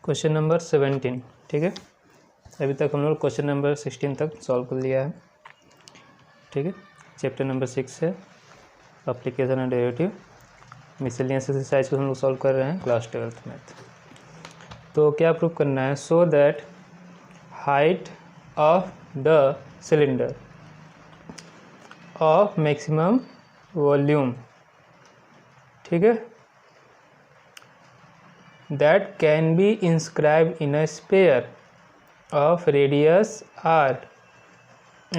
Question number 17। ठीक है, अभी तक हम लोग क्वेश्चन नंबर 16 तक सॉल्व कर लिया है। ठीक है, चैप्टर नंबर 6 है application and derivative. Miscellaneous exercise को हम लोग सॉल्व कर रहे हैं क्लास 12th मैथ। तो क्या प्रूव करना है? So that height of the cylinder of maximum volume, ठीक है, that can be inscribed in a sphere of radius r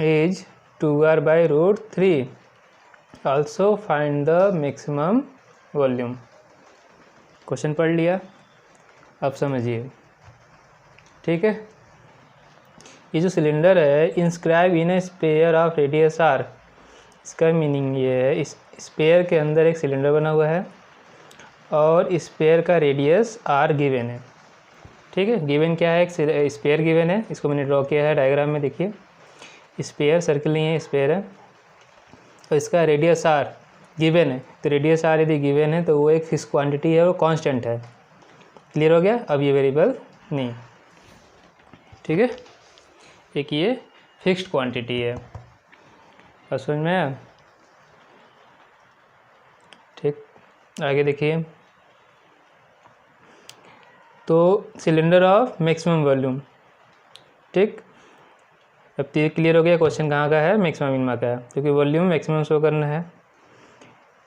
is 2r by root 3. Also find the maximum volume. Question पढ़ लिया, अब समझिए। ठीक है, ये जो सिलेंडर है inscribe in a sphere of radius R, इसका मीनिंग ये है इस स्पेयर के अंदर एक सिलेंडर बना हुआ है और स्पेयर का रेडियस आर गिवन है। ठीक है, गिवन क्या है? एक स्पेयर गिवन है, इसको मैंने ड्रॉ किया है डायग्राम में। देखिए स्पेयर सर्कल नहीं है, स्पेयर है और इसका रेडियस आर गिवन है। तो रेडियस आर यदि गिवन है तो वो एक फिक्स क्वांटिटी है, वो कांस्टेंट है। क्लियर हो गया? अब ये वेरिएबल नहीं, ठीक है, एक ये फिक्स्ड क्वांटिटी है। और समझ में आया? ठीक, आगे देखिए। तो सिलेंडर ऑफ मैक्सिमम वॉल्यूम, ठीक, अब तो ये क्लियर हो गया क्वेश्चन कहाँ का है, मैक्सिमम मिनिमा का है, क्योंकि वॉल्यूम मैक्सिमम शो करना है।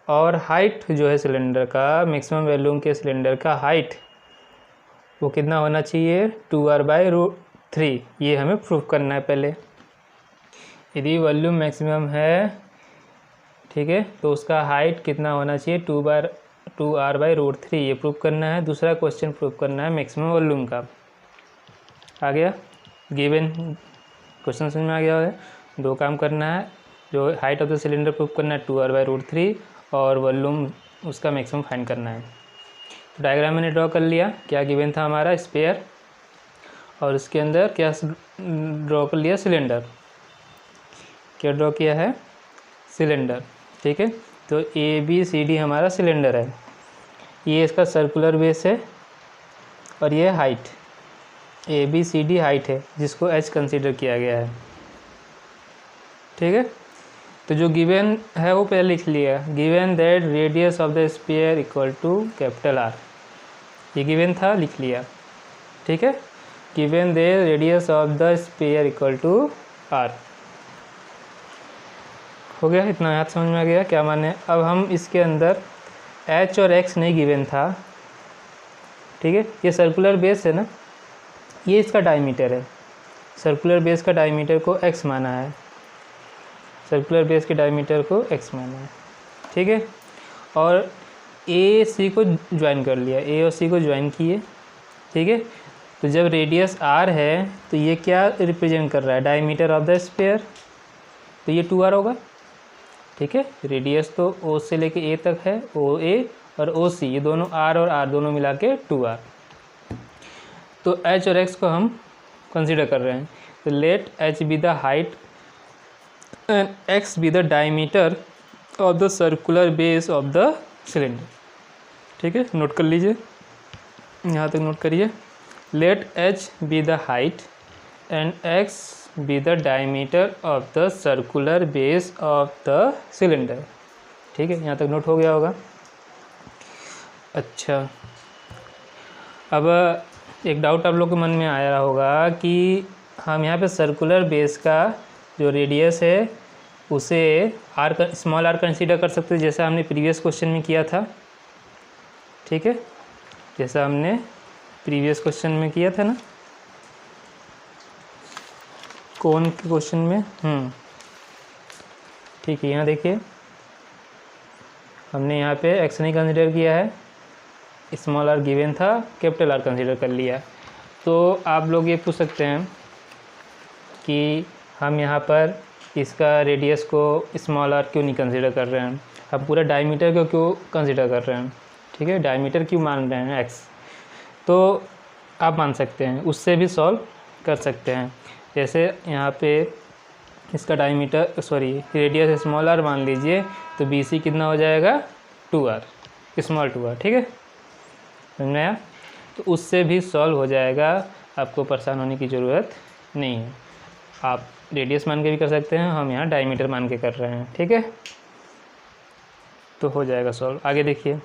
और हाइट जो है सिलेंडर का, मैक्सिमम वॉल्यूम के सिलेंडर का हाइट वो कितना होना चाहिए? 2r by root 3। ये हमें प्रूफ करना है पहले। यदि वॉल्यूम मैक्सिमम है, ठीक है, तो उसका हाइट कितना होना चाहिए? 2r by root 3। ये प्रूफ करना है। दूसरा क्वेश्चन प्रूफ करना है मैक्सिमम वॉल्यूम का। आ गया? गिवन क्वेश्चन समझ में आ गया है। दो काम करना है, जो height of the cylinder proof करना है 2r बाई रूट 3 और वॉल्यूम उसका मैक्सिमम फाइंड करना है। तो डायग्राम मैंने ड्रॉ कर लिया। क्या गिवन था हमारा? स्पेयर, और इसके अंदर क्या ड्रॉ कर लिया? सिलेंडर। क्या ड्रॉ किया है? सिलेंडर। ठीक है, तो ABCD हमारा सिलेंडर है। ये इसका सर्कुलर बेस है और ये हाइट ABCD हाइट है, जिसको H कंसीडर किया गया है। ठीक है, तो जो गिवन है वो पहले लिख लिया। Given that radius of the sphere equal to capital R, ये गिवन था, लिख लिया। ठीक है, given that radius of the sphere equal to R। हो गया? इतना याद समझ में आ गया क्या माने? अब हम इसके अंदर H और X नहीं गिवन था। ठीक है, ये सर्कुलर बेस है ना, ये इसका डायमीटर है। सर्कुलर बेस का डायमीटर को X माना है, सर्कुलर बेस के डायमीटर को X माना है। ठीक है, और AC को ज्वाइन कर लिया, A और C को ज्वाइन किए। ठीक है, तो जब रेडियस R है तो ये क्या रिप्रेजेंट कर रहा है? डायमीटर ऑफ द स्फीयर, तो ये 2R होगा। ठीक है, रेडियस तो O से लेके A तक है, OA और OC, ये दोनों R और R दोनों मिला के 2R। तो H और X को हम कंसीडर कर रहे हैं। तो let H be the height and X be the diameter of the circular base of the cylinder. ठीक है, नोट कर लीजिए, यहाँ तक नोट करिए। Let H be the height and X be the diameter of the circular base of the cylinder. ठीक है, यहाँ तक नोट हो गया होगा। अच्छा, अब एक डाउट आप लोग के मन में आया होगा कि हम यहाँ पे सर्कुलर बेस का जो रेडियस है उसे स्मॉल r कंसीडर कर सकते हैं, जैसा हमने प्रीवियस क्वेश्चन में किया था। ठीक है, जैसा हमने प्रीवियस क्वेश्चन में किया था ना, कौन के क्वेश्चन में? ठीक है, यहाँ देखिए हमने यहाँ पे x नहीं कंसीडर किया है, स्मॉल r गिवन था, कैपिटल R कंसीडर कर लिया। तो आप लोग ये पूछ सकते हैं कि हम यहाँ पर इसका रेडियस को स्मॉल r क्यों नहीं कंसीडर कर रहे हैं, हम पूरा डायमीटर को क्यों कंसीडर कर रहे हैं? ठीक है, डायमीटर क्यों मान रहे हैं x? तो आप मान सकते हैं, उससे भी सॉल्व कर सकते हैं। जैसे यहाँ पे इसका डायमीटर रेडियस स्मॉल r मान लीजिए, तो BC कितना हो जाएगा? 2R, small 2R। ठीक है, समझ में आया? तो उससे भी सॉल्व हो जाएगा, आपको परेशान होने की ज़रूरत नहीं है। आप रेडियस मान के भी कर सकते हैं, हम यहाँ डायमीटर मान के कर रहे हैं, ठीक है। तो हो जाएगा सॉल्व। आगे देखिए,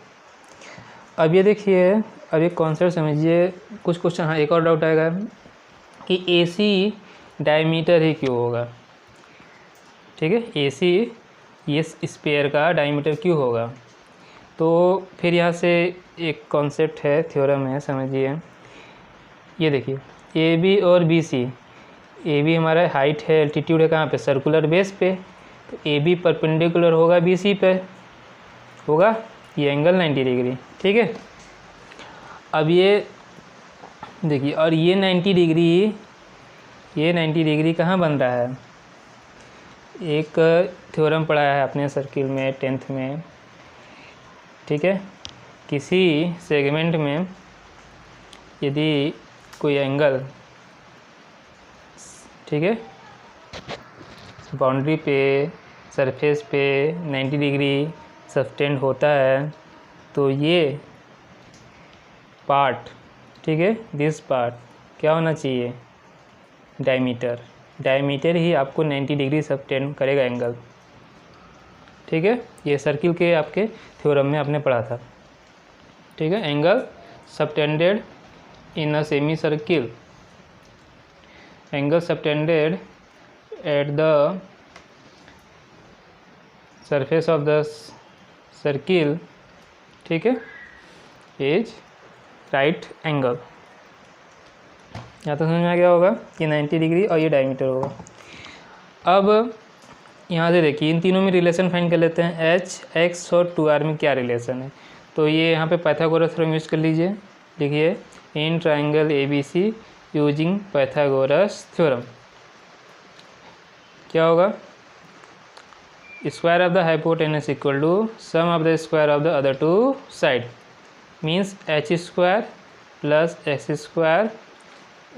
अब ये देखिए, अब एक कॉन्सेप्ट समझिए। कुछ क्वेश्चन, हाँ एक और डाउट आएगा कि AC डायमीटर ही क्यों होगा, ठीक है। AC ये स्फीयर का डायमीटर क्यों होगा। तो फिर यहाँ से एक कॉन्सेप्ट है, थ्योरम है, समझिए। ये देखिए, AB और BC, AB हमारा हाइट है, एल्टीट्यूड है कहाँ पे, सर्कुलर बेस पे। तो AB परपेंडिकुलर होगा BC पे, होगा ये एंगल 90 डिग्री, ठीक है। अब ये देखिए, और ये 90 डिग्री कहाँ बन रहा है। एक थ्योरम पढ़ाया है अपने सर्किल में 10th में, ठीक है। किसी सेगमेंट में यदि कोई एंगल, ठीक है, बाउंड्री पे, सरफेस पे 90 डिग्री सस्टेंड होता है, तो ये पार्ट, ठीक है, दिस पार्ट क्या होना चाहिए, डायमीटर ही आपको 90 डिग्री सस्टेंड करेगा एंगल, ठीक है। ये सर्किल के आपके थ्योरम में आपने पढ़ा था, ठीक है। Angle subtended in a semi circle, angle subtended at the surface of the circle, ठीक है, इज राइट एंगल। यहाँ तो समझ में आ गया होगा कि 90 डिग्री और ये डायमीटर होगा। अब यहाँ से देखिए, इन तीनों में रिलेशन फाइंड कर लेते हैं। H, X और 2R में क्या रिलेशन है। तो ये यहाँ पे पाइथागोरस थ्योरम यूज कर लीजिए। देखिए, in triangle ABC using Pythagoras theorem क्या होगा, square of the hypotenuse equal to sum of the square of the other two side, means H square plus X square,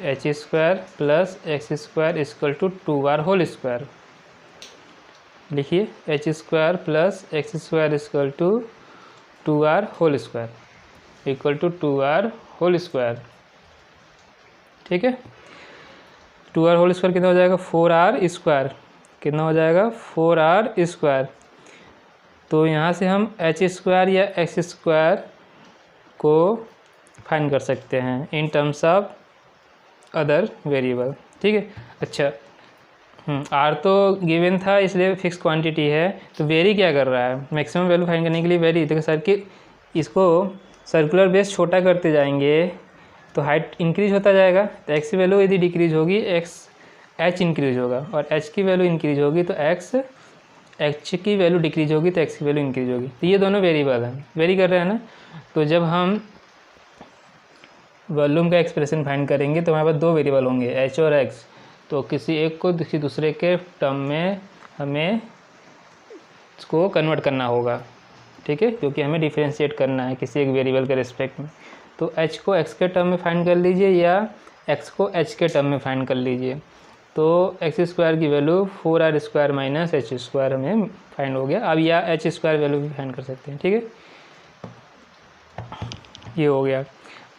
H square plus X square equal to 2R whole square. लिखिए, H square plus X square equal to 2R whole square equal to 2R whole square, ठीक है। 2R whole square कितना हो जाएगा, 4R square, कितना हो जाएगा 4R square. तो यहाँ से हम H स्क्वायर या X स्क्वायर को फाइंड कर सकते हैं in terms of other variable, ठीक है। अच्छा, R तो गिवन था इसलिए फिक्स क्वांटिटी है, तो वेरी क्या कर रहा है, मैक्सिमम वैल्यू फाइंड करने के लिए वेरी। देखो सर्किल, इसको सर्कुलर बेस छोटा करते जाएंगे तो हाइट इंक्रीज होता जाएगा। तो X की वैल्यू यदि डिक्रीज होगी, H इंक्रीज होगा, और H की वैल्यू इंक्रीज होगी तो H की वैल्यू डिक्रीज होगी तो X की वैल्यू इंक्रीज होगी। तो ये दोनों वेरिएबल हैं, वेरी कर रहे हैं ना। तो जब हम वॉल्यूम का एक्सप्रेशन फाइंड करेंगे तो हमारे पास दो वेरिएबल होंगे, H और X। तो किसी एक को किसी दूसरे के टर्म में हमें इसको कन्वर्ट करना होगा, ठीक है, क्योंकि हमें डिफरेंशिएट करना है किसी एक वेरिएबल के रिस्पेक्ट में। तो H को X के टर्म में फाइंड कर लीजिए या X को H के टर्म में फाइंड कर लीजिए। तो X स्क्वायर की value 4R square minus H square हमें फाइंड हो गया। अब या H स्क्वायर वैल्यू भी फाइंड कर सकते हैं, ठीक है, ये हो गया।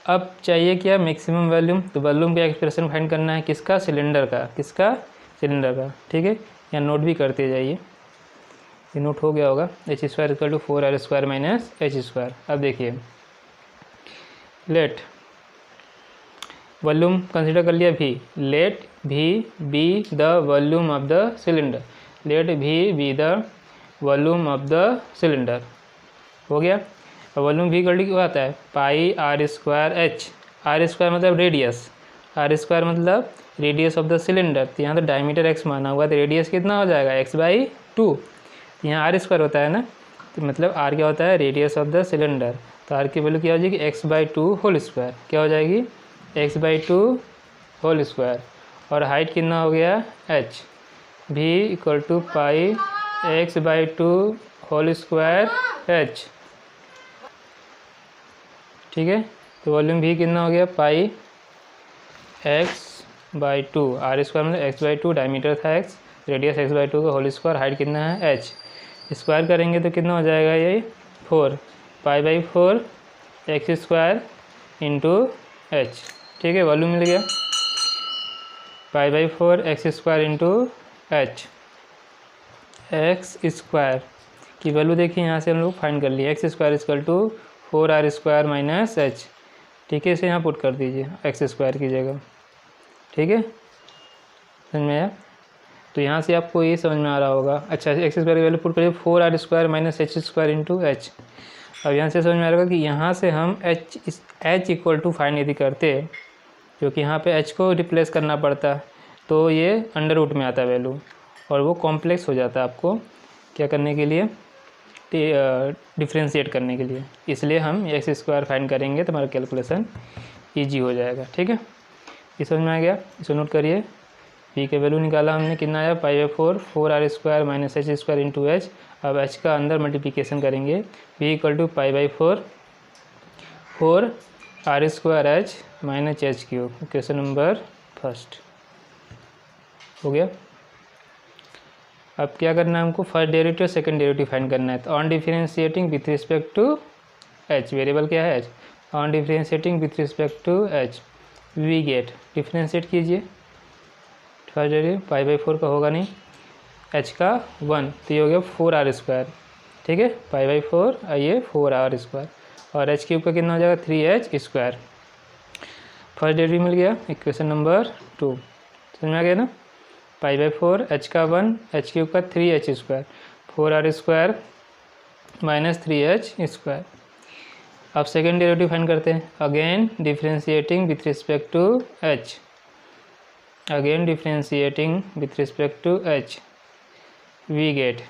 अब चाहिए क्या, मैक्सिमम वॉल्यूम। तो वॉल्यूम का एक्सप्रेशन फाइंड करना है किसका, सिलेंडर का, किसका, सिलेंडर का, ठीक है। या नोट भी करते जाइए, ये नोट हो गया होगा। H square equal to 4R square minus H square. अब देखिए, लेट वॉल्यूम कंसिडर कर लिया V, let V be the volume of the cylinder, let V be the volume of the cylinder, हो गया। वॉल्यूम V इक्वल टू क्या आता है, pi R square H, R square मतलब रेडियस, R स्क्वायर मतलब radius of the cylinder. तो यहाँ तो डायमीटर X माना हुआ, तो रेडियस कितना हो जाएगा, X/2। यहाँ R स्क्वायर होता है ना, तो मतलब R क्या होता है, रेडियस ऑफ द सिलेंडर। तो R की वैल्यू क्या हो जाएगी, X/2 होल स्क्वायर, क्या हो जाएगी, X/2 होल स्क्वायर। और हाइट कितना हो गया, H, V equal to pi X/2 whole square H, ठीक है। तो वॉल्यूम V कितना हो गया, पाई X/2, R स्क्वायर मतलब X/2, डायमीटर था X, रेडियस X/2 का होल स्क्वायर, हाइट कितना है H, स्क्वायर करेंगे तो कितना हो जाएगा, ये 4, पाई/4 X स्क्वायर इंटू एच। ठीक है, वॉल्यूम मिल गया π/4 X square into H. X square की वैल्यू देखिए यहाँ से हम लोग फाइंड कर लिए, X square equal to 4r square minus H. ठीक है, इसे यहाँ पुट कर दीजिए एक्स स्क्वायर की जगह। ठीक है, समझ में आया? तो यहाँ से आपको ये समझ में आ रहा होगा। अच्छा, एक्स स्क्वायर की वैल्यू पुट करिए 4r square minus H square into H. अब यहाँ से समझ में आ रहा होगा कि यहाँ से हम एच इक्वल टू फाइंड यदि करते, जो कि यहाँ पे एच को रिप्लेस करना पड़ता, तो ये अंडर रूट में आता वैल्यू और वो कॉम्प्लेक्स हो जाता है आपको क्या करने के लिए, डिफ्रेंशिएट करने के लिए। इसलिए हम एक्स स्क्वायर फाइंड करेंगे तो हमारा कैलकुलेशन ईजी हो जाएगा। ठीक है, ये समझ में आ गया? इसे नोट करिए। पी के वैल्यू निकाला हमने, कितना आया π/4 4r square minus H square into H. अब एच का अंदर मल्टीप्लिकेशन करेंगे, P equal to π/4 4r square H minus H cube. Question number first हो गया। अब क्या करना है हमको, फर्स्ट डेरिवेटिव और सेकंड डेरिवेटिव फाइंड करना है। तो on differentiating with respect to H, variable क्या है H, on differentiating with respect to H we get, differentiate कीजिए। फर्स्ट डेरिवेटिव π/4 का होगा नहीं, एच का 1, तो ये हो गया 4r स्क्वायर। ठीक है, π/4 ये 4r स्क्वायर और एच क्यूब का कितना हो जाएगा 3h स्क्वायर। फर्स्ट डेरिवेटिव मिल गया। इक्वेशन नंबर 2 समझ में आ गया ना, π/4 एच का 1 एच क्यूब का 3h square 4r square minus 3h square. अब सेकेंड डेरिवेटिव फाइंड करते हैं, again differentiating with respect to h, again differentiating with respect to H we get.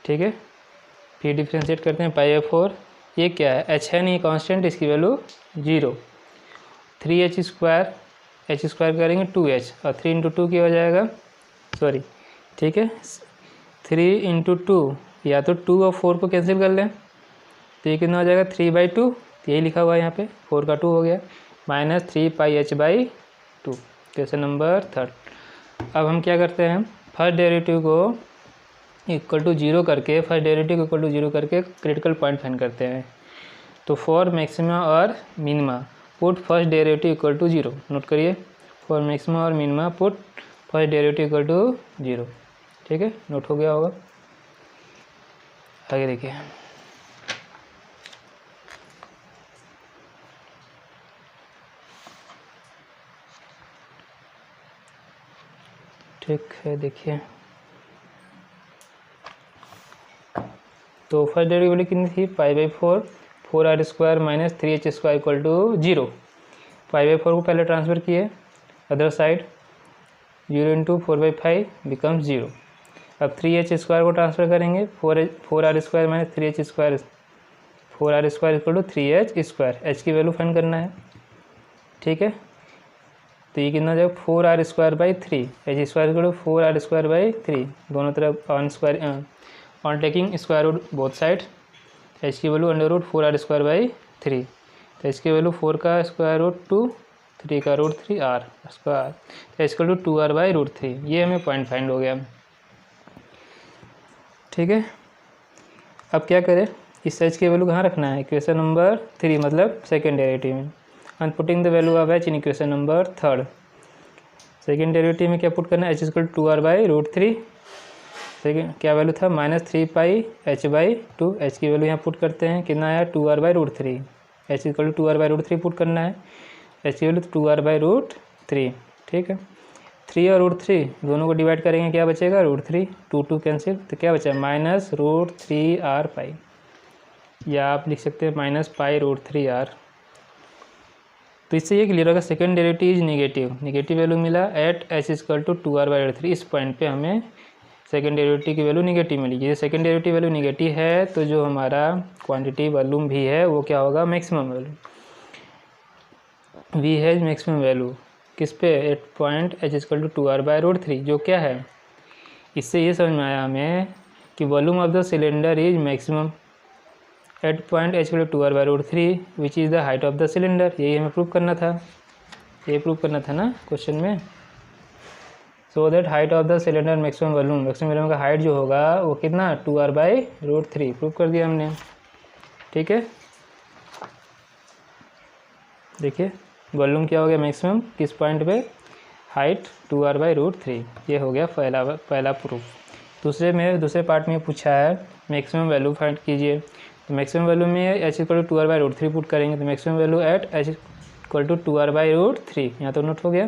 ठीक है, फिर डिफरेंशिएट करते हैं π/4, ये क्या है एच है नहीं कांस्टेंट, इसकी value 0, 3h square, H square करेंगे 2h और 3 इंटू 2 की हो जाएगा, सॉरी ठीक है 3 इंटू 2, या तो 2 और 4 को कैंसिल कर लें तो ये कितना हो जाएगा 3/2, यही लिखा हुआ है यहाँ पे, 4 का 2 हो गया, minus 3πh/2। Question number third. अब हम क्या करते हैं, फर्स्ट डेरिवेटिव को इक्वल टू 0 करके, फर्स्ट डेरिवेटिव को इक्वल टू 0 करके क्रिटिकल पॉइंट फाइंड करते हैं। तो फॉर मैक्सिमा और minima put first derivative equal to 0, note करिए, फॉर मैक्सिमा और minima put first derivative equal to 0। ठीक है, नोट हो गया होगा। आगे देखिए, ठीक है देखिए, तो फर्स्ट डेरिवेटिव कितनी थी π/4 4r square minus 3h square equal to 0। π/4 को पहले ट्रांसफर किए अदर साइड, 0 इंटू 4/5 बिकम्स 0। अब 3h स्क्वायर को ट्रांसफर करेंगे, 4r square minus 3h square, 4r square equal to 3h square, h की वैल्यू फाइंड करना है। ठीक है, तो ये कितना जाएगा 4r square by 3, H square equal to 4r square by 3, दोनों तरफ on square on taking square root both side, H की value under root 4r square by 3, तो एच की वैल्यू 4 का स्क्वायर रूट 2, 3 का रूट 3 r स्क्वायर, तो h equal to 2r by root 3, ये हमें पॉइंट फाइंड हो गया। ठीक है, अब क्या करें, इस एच की वैल्यू कहाँ रखना है, इक्वेशन नंबर 3 मतलब सेकेंड डेरिवेटिव में, and putting the value of h in equation number third. Second derivative में क्या पुट करना है, h equal to 2r by root 3, second क्या वैल्यू था माइनस 3πh/2, एच की वैल्यू यहाँ पुट करते हैं, कितना आया 2r by root 3, h equal to 2r by root 3 put करना है, एच की वैल्यू 2r बाई रूट 3। ठीक है, 3 और रूट 3 दोनों को डिवाइड करेंगे, क्या बचेगा रूट 3, 2 कैंसिल, तो क्या बचा माइनस रूट 3r पाई, या आप लिख सकते हैं माइनस पाई रूट 3r। तो इससे ये क्लियर होगा second derivative is negative, negative value मिला at h equal to 2r by root 3, इस पॉइंट पे हमें सेकेंड डेरिवेटिव की वैल्यू नेगेटिव मिली। ये सेकेंड डेरिवेटिव वैल्यू नेगेटिव है तो जो हमारा क्वांटिटी वॉल्यूम भी है वो क्या होगा maximum value, we has maximum value किस पे, at point h equal to 2r by root 3, जो क्या है, इससे ये समझ में आया हमें कि volume of the cylinder is maximum at point h equal to 2r by root 3 which is the height of the cylinder. यही हमें प्रूव करना था, ये प्रूव करना था ना क्वेश्चन में। So that height of the cylinder maximum volume का हाइट जो होगा वो कितना 2r बाई रूट 3, प्रूव कर दिया हमने। ठीक है, देखिए वॉल्यूम क्या हो गया मैक्सिमम किस पॉइंट पे, हाइट 2r/√3। ये हो गया पहला प्रूफ। दूसरे पार्ट में पूछा है मैक्सिमम वैल्यू फाइंड कीजिए। तो मैक्सिमम वैल्यू में h = 2r/√3 पुट करेंगे, तो maximum value eight h = 2r/√3 यहाँ तो नोट हो गया।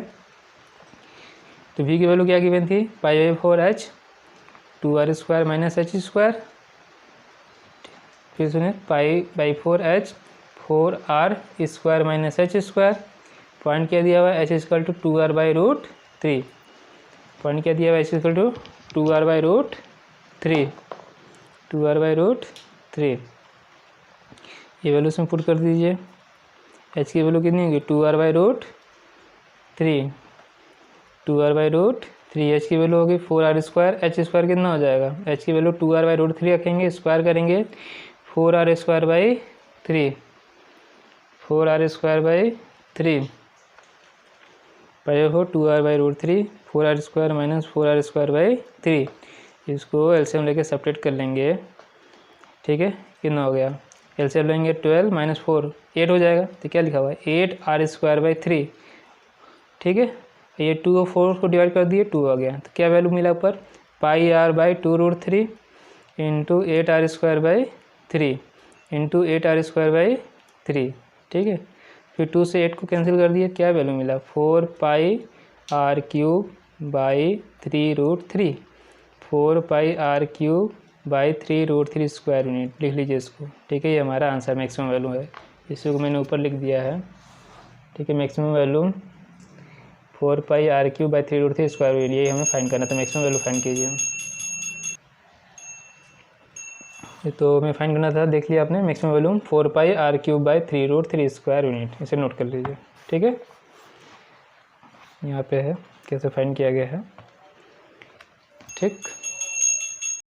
तो v की वैल्यू क्या गिवन थी, π/4h 2r² - h²। फिर सुनिए π/4h 4r² - h²। पॉइंट क्या दिया हुआ है, h = 2r/√3। पॉइंट क्या दिया हुआ है, h = 2r/√3। 2r/√3 ये वैल्यू इसमें पुट कर दीजिए। h की वैल्यू कितनी होगी, 2r/√3। 2r/√3 h की वैल्यू होगी 4r²। h² कितना हो जाएगा, h की वैल्यू 2r/√3 रखेंगे, स्क्वायर करेंगे 4r²/3। 4r²/3 π/4 2r/√3 4r² - 4r²/3। इसको एलसीएम लेके सब्ट्रैक्ट कर लेंगे, ठीक है। कितना हो गया, एलसीएम लेंगे 12 - 4 8 हो जाएगा। तो क्या लिखा हुआ है 8r²/3, ठीक है। ये 2 और 4 को डिवाइड कर दिए 2 आ गया। तो क्या वैल्यू मिला ऊपर, πr/2√3 into 8r²/3 into 8r²/3, ठीक है। फिर 2 से 8 को कैंसिल कर दिए, क्या वैल्यू मिला 4πr³/3√3। 4πr³/3√3 स्क्वायर यूनिट लिख लीजिए इसको, ठीक है। ये हमारा आंसर मैक्सिमम वैल्यू है, इसी को मैंने ऊपर लिख दिया है, ठीक है। Maximum value 4πr³/3√3 square unit, यही हमें फाइंड करना था। मैक्सिमम वैल्यू फाइंड कीजिए। तो हमें फाइंड करना था, देख लिया आपने, maximum value 4πr³/3√3 square unit, इसे नोट कर लीजिए, ठीक है। यहाँ पे है कैसे फाइंड किया गया है, ठीक।